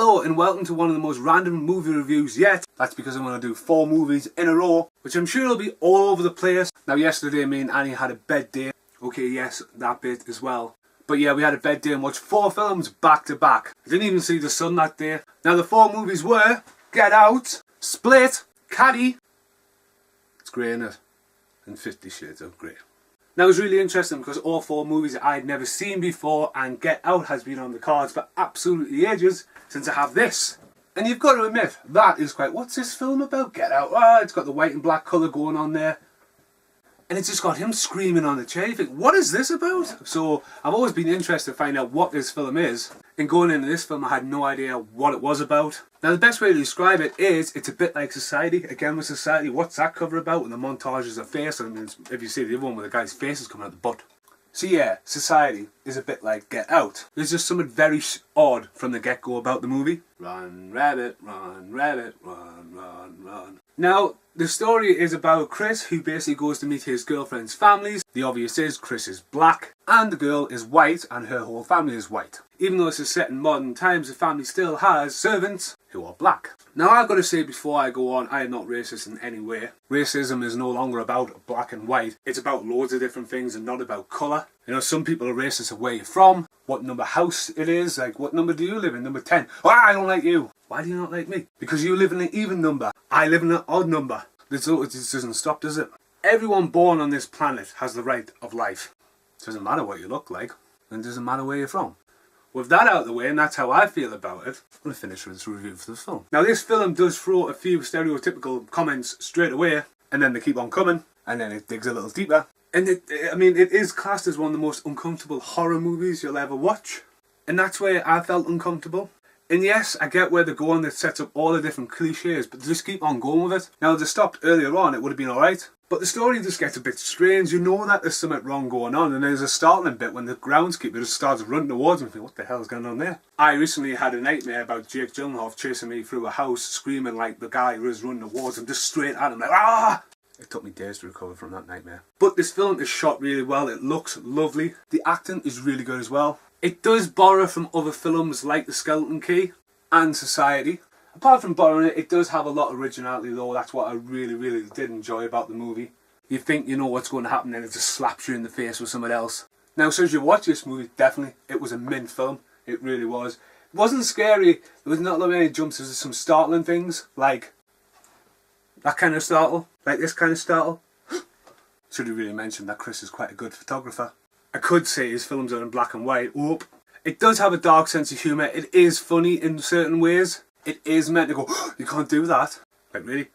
Hello and welcome to one of the most random movie reviews yet. That's because I'm going to do 4 movies in a row, which I'm sure will be all over the place. Now yesterday me and Annie had a bed day. Okay, yes, that bit as well. But yeah, we had a bed day and watched 4 films back to back. I didn't even see the sun that day. Now the 4 movies were Get Out, Split, Caddy. It's grey, isn't it? And 50 Shades of Grey. Now it was really interesting because all 4 movies I'd never seen before, and Get Out has been on the cards for absolutely ages since I have this. And you've got to admit, that is quite, what's this film about? Get Out. Ah, it's got the white and black colour going on there. And it's just got him screaming on the chair. You think, what is this about? So I've always been interested to find out what this film is. And going into this film I had no idea what it was about. Now the best way to describe it is, it's a bit like Society. Again with Society, what's that cover about? And the montages of face. I mean, if you see the other one where the guy's face is coming out the butt. So yeah, Society is a bit like Get Out. There's just something very odd from the get-go about the movie. Run, rabbit, run, run, run. Now, the story is about Chris, who basically goes to meet his girlfriend's families. The obvious is Chris is black and the girl is white and her whole family is white. Even though this is set in modern times, the family still has servants who are black. Now I've got to say before I go on, I am not racist in any way. Racism is no longer about black and white. It's about loads of different things and not about colour. You know, some people are racist of where you're from, what number house it is, like what number do you live in? Number 10. Oh, I don't like you. Why do you not like me? Because you live in an even number. I live in an odd number. This doesn't stop, does it? Everyone born on this planet has the right of life. It doesn't matter what you look like, and it doesn't matter where you're from. With that out of the way, and that's how I feel about it, I'm going to finish with this review for the film. Now this film does throw a few stereotypical comments straight away, and then they keep on coming, and then it digs a little deeper. And it is classed as one of the most uncomfortable horror movies you'll ever watch. And that's where I felt uncomfortable. And yes, I get where they're going, that sets up all the different cliches, but they just keep on going with it. Now if they stopped earlier on, it would have been alright. But the story just gets a bit strange. You know that there's something wrong going on, and there's a startling bit when the groundskeeper just starts running towards him and think, what the hell is going on there? I recently had a nightmare about Jake Gyllenhaal chasing me through a house, screaming like the guy who was running towards him, just straight at him, like, ah! It took me days to recover from that nightmare. But this film is shot really well, it looks lovely. The acting is really good as well. It does borrow from other films like The Skeleton Key and Society. Apart from borrowing it, it does have a lot of originality though. That's what I really did enjoy about the movie. You think you know what's going to happen and it just slaps you in the face with something else. Now, so as you watch this movie, definitely, it was a mint film. It really was. It wasn't scary. There was not many jumps. There was some startling things, like that kind of startle, like this kind of startle. Should have really mentioned that Chris is quite a good photographer. I could say his films are in black and white. Whoop. It does have a dark sense of humour. It is funny in certain ways. It is meant to go, you can't do that. Like, really?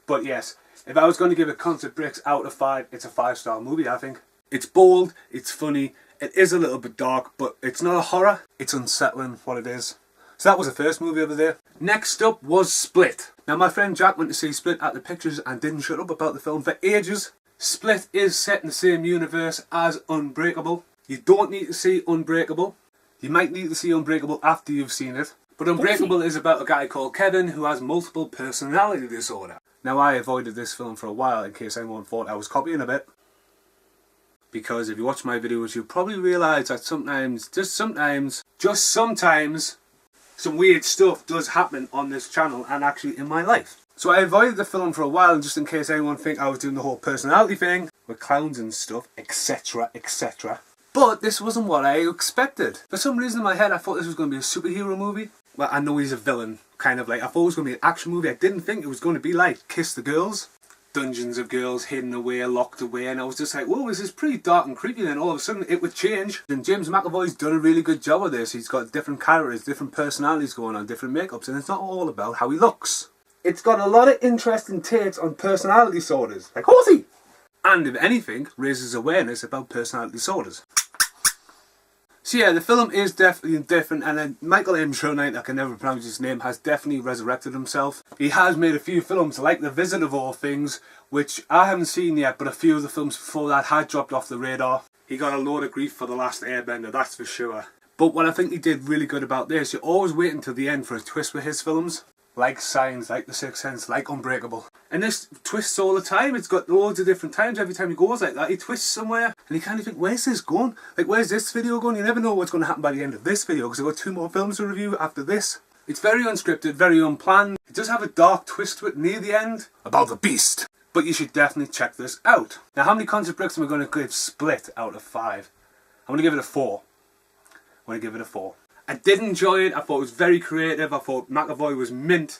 But yes, if I was going to give it Concert Bricks out of 5, it's a 5-star movie, I think. It's bold, it's funny, it is a little bit dark, but it's not a horror. It's unsettling, what it is. So that was the first movie over there. Next up was Split. Now my friend Jack went to see Split at the pictures and didn't shut up about the film for ages. Split is set in the same universe as Unbreakable. You don't need to see Unbreakable. You might need to see Unbreakable after you've seen it. But Unbreakable is about a guy called Kevin who has multiple personality disorder. Now I avoided this film for a while in case anyone thought I was copying a bit. Because if you watch my videos you'll probably realise that sometimes, just sometimes, some weird stuff does happen on this channel and actually in my life. So I avoided the film for a while just in case anyone think I was doing the whole personality thing with clowns and stuff, etc, etc. But this wasn't what I expected. For some reason in my head I thought this was going to be a superhero movie. Well, I know he's a villain, kind of like. I thought it was going to be an action movie. I didn't think it was going to be like Kiss the Girls. Dungeons of girls hidden away, locked away, and I was just like, whoa, this is pretty dark and creepy. Then all of a sudden it would change. And James McAvoy's done a really good job of this. He's got different characters, different personalities going on, different makeups, and it's not all about how he looks. It's got a lot of interesting takes on personality disorders, like Horsey! And if anything, raises awareness about personality disorders. So yeah, the film is definitely different, and then Michael M. Shonite, I can never pronounce his name, has definitely resurrected himself. He has made a few films like The Visit of all things, which I haven't seen yet, but a few of the films before that had dropped off the radar. He got a load of grief for The Last Airbender, that's for sure. But what I think he did really good about this, you always wait until the end for a twist with his films. Like Signs, like The Sixth Sense, like Unbreakable. And this twists all the time. It's got loads of different times. Every time he goes like that, he twists somewhere. And you kind of think, where's this going? Like, where's this video going? You never know what's going to happen by the end of this video, because I've got 2 more films to review after this. It's very unscripted, very unplanned. It does have a dark twist to it near the end about the beast. But you should definitely check this out. Now, how many concert bricks am I going to give Split out of 5? I'm going to give it a 4. I'm going to give it a 4. I did enjoy it. I thought it was very creative. I thought McAvoy was mint.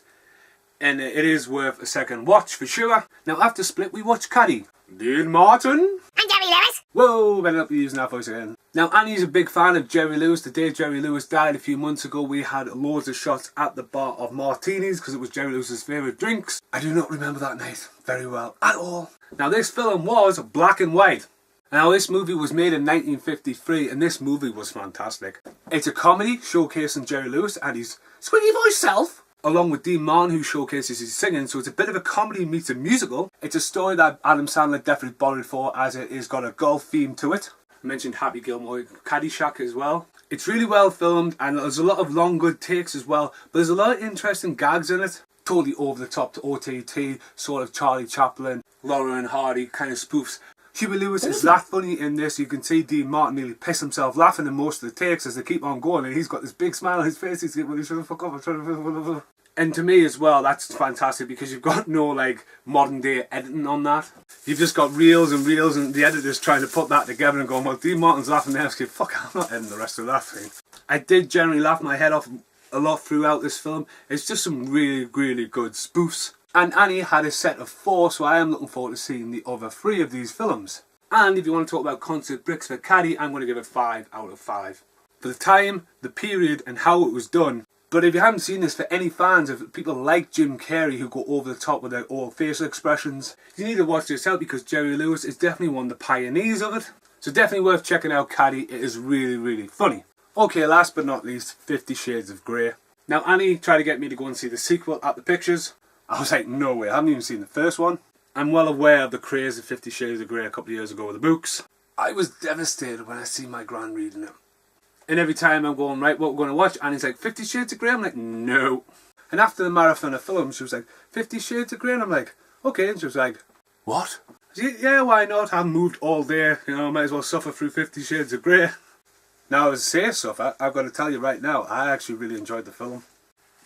And it is worth a second watch for sure. Now, after Split, we watched Caddy. Dean Martin. And Jerry Lewis. Whoa, better not be using that voice again. Now, Annie's a big fan of Jerry Lewis. The day Jerry Lewis died a few months ago, we had loads of shots at the bar of martinis because it was Jerry Lewis's favourite drinks. I do not remember that night very well at all. Now, this film was black and white. Now, this movie was made in 1953 and this movie was fantastic. It's a comedy showcasing Jerry Lewis and his squeaky voice self, along with Dean Martin, who showcases his singing, so it's a bit of a comedy meets a musical. It's a story that Adam Sandler definitely borrowed for, as it has got a golf theme to it. I mentioned Happy Gilmore, Caddyshack as well. It's really well filmed, and there's a lot of long good takes as well, but there's a lot of interesting gags in it. Totally over the top to OTT, sort of Charlie Chaplin, Laurel and Hardy kind of spoofs. Huey Lewis is that funny in this. You can see Dean Martin nearly piss himself laughing in most of the takes as they keep on going, and he's got this big smile on his face. He's like, well, he's trying to fuck up, I'm trying to... And to me as well, that's fantastic because you've got no like modern day editing on that. You've just got reels and reels, and the editor's trying to put that together and going, well, Dean Martin's laughing there. I fuck, I'm not editing the rest of that thing. I did generally laugh my head off a lot throughout this film. It's just some really, really good spoofs. And Annie had a set of 4, so I am looking forward to seeing the other 3 of these films. And if you want to talk about concert bricks for Caddy, I'm going to give it 5 out of 5. For the time, the period, and how it was done. But if you haven't seen this, for any fans of people like Jim Carrey who go over the top with their old facial expressions, you need to watch this out because Jerry Lewis is definitely one of the pioneers of it. So definitely worth checking out Caddy. It is really, really funny. Okay, last but not least, 50 Shades of Grey. Now, Annie tried to get me to go and see the sequel at the pictures. I was like, no way, I haven't even seen the first one. I'm well aware of the craze of 50 Shades of Grey a couple of years ago with the books. I was devastated when I see my gran reading it. And every time I'm going, right, what we're going to watch? And he's like, 50 Shades of Grey? I'm like, no. And after the marathon of films, she was like, 50 Shades of Grey? And I'm like, okay. And she was like, what? I said, yeah, why not? I've moved all day, you know, might as well suffer through 50 Shades of Grey. Now, as I say suffer, I've got to tell you right now, I actually really enjoyed the film.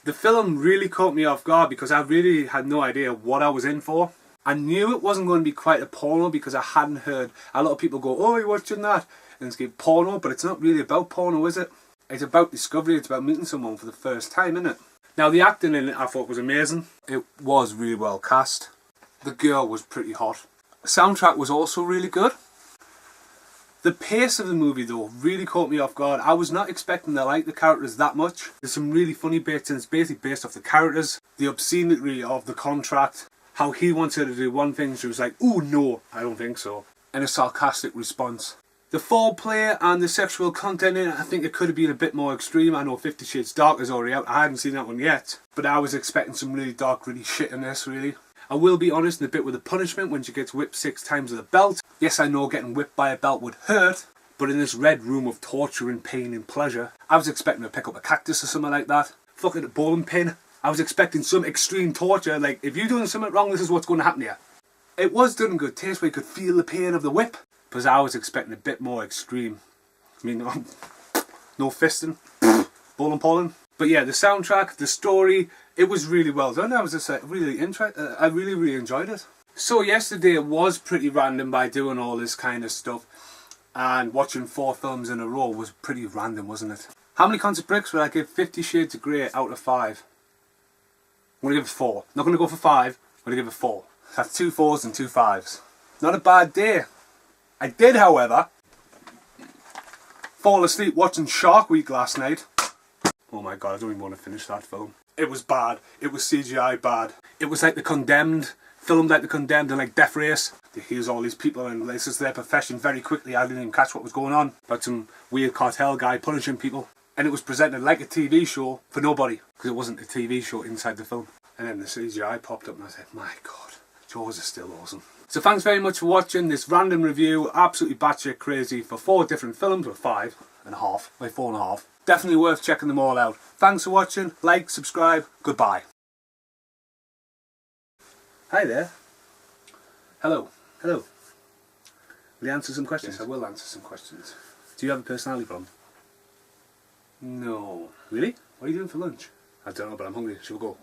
The film really caught me off guard because I really had no idea what I was in for. I knew it wasn't going to be quite a porno because I hadn't heard a lot of people go, oh, you're watching that? And it's porno, but it's not really about porno, is it? It's about discovery, it's about meeting someone for the first time, isn't it? Now, the acting in it I thought was amazing. It was really well cast. The girl was pretty hot. The soundtrack was also really good. The pace of the movie, though, really caught me off guard. I was not expecting to like the characters that much. There's some really funny bits, and it's basically based off the characters. The obscenity of the contract. How he wanted to do one thing, she was like, oh no, I don't think so. And a sarcastic response. The foreplay and the sexual content in it, I think it could have been a bit more extreme. I know 50 Shades Dark is already out. I haven't seen that one yet. But I was expecting some really dark, really shit in this, really. I will be honest, in the bit with the punishment when she gets whipped 6 times with a belt. Yes, I know getting whipped by a belt would hurt. But in this red room of torture and pain and pleasure, I was expecting to pick up a cactus or something like that. Fucking a bowling pin. I was expecting some extreme torture, like, if you're doing something wrong, this is what's going to happen to you. It was done in good taste where you could feel the pain of the whip. Because I was expecting a bit more extreme. I mean, no fisting, bowling polling. But yeah, the soundtrack, the story, it was really well done. I was just really interested. I really enjoyed it. So yesterday it was pretty random by doing all this kind of stuff. And watching 4 films in a row was pretty random, wasn't it? How many concert bricks would I give 50 Shades of Grey out of 5? I'm going to give it 4. Not going to go for 5, I'm going to give it 4. That's 2 4s and 2 5s. Not a bad day. I did, however, fall asleep watching Shark Week last night. Oh my god, I don't even want to finish that film. It was bad. It was CGI bad. It was like The Condemned, filmed like The Condemned and like Death Race. Here's all these people and this is their profession very quickly. I didn't even catch what was going on. About some weird cartel guy punishing people. And it was presented like a TV show for nobody. Because it wasn't a TV show inside the film. And then the CGI popped up and I said, my god, Jaws is still awesome. So thanks very much for watching this random review, absolutely batshit crazy for 4 different films, or 5 and a half, like 4 and a half. Definitely worth checking them all out. Thanks for watching, like, subscribe, goodbye. Hi there. Hello. Hello. Will you answer some questions? Yes, I will answer some questions. Do you have a personality problem? No. Really? What are you doing for lunch? I don't know, but I'm hungry. Shall we go?